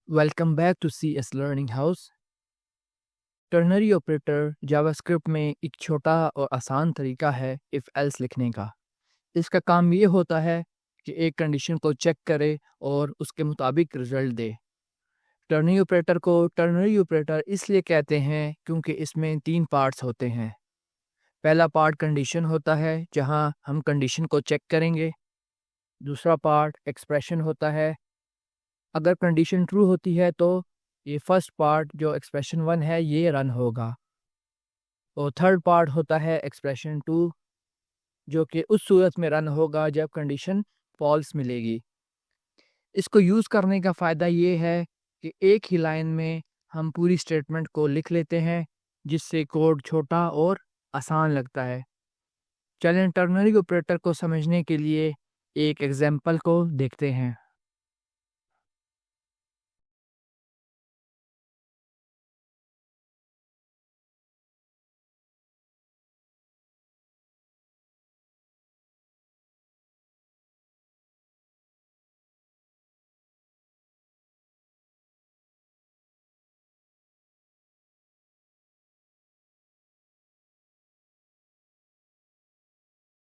Welcome back to CS learning house. Ternary operator JavaScript में एक छोटा और आसान तरीका है इफ़ एल्स लिखने का। इसका काम ये होता है कि एक कंडीशन को चेक करे और उसके मुताबिक रिजल्ट दे। टर्नरी ऑपरेटर को टर्नरी ऑपरेटर इसलिए कहते हैं क्योंकि इसमें 3 पार्ट्स होते हैं। पहला पार्ट कंडीशन होता है जहां हम कंडीशन को चेक करेंगे। दूसरा पार्ट एक्सप्रेशन होता है। अगर कंडीशन ट्रू होती है तो ये फर्स्ट पार्ट जो एक्सप्रेशन 1 है ये रन होगा। और थर्ड पार्ट होता है एक्सप्रेशन 2 जो कि उस सूरत में रन होगा जब कंडीशन फॉल्स मिलेगी। इसको यूज़ करने का फ़ायदा ये है कि एक ही लाइन में हम पूरी स्टेटमेंट को लिख लेते हैं, जिससे कोड छोटा और आसान लगता है। चलें टर्नरी ऑपरेटर को समझने के लिए एक एग्जाम्पल को देखते हैं।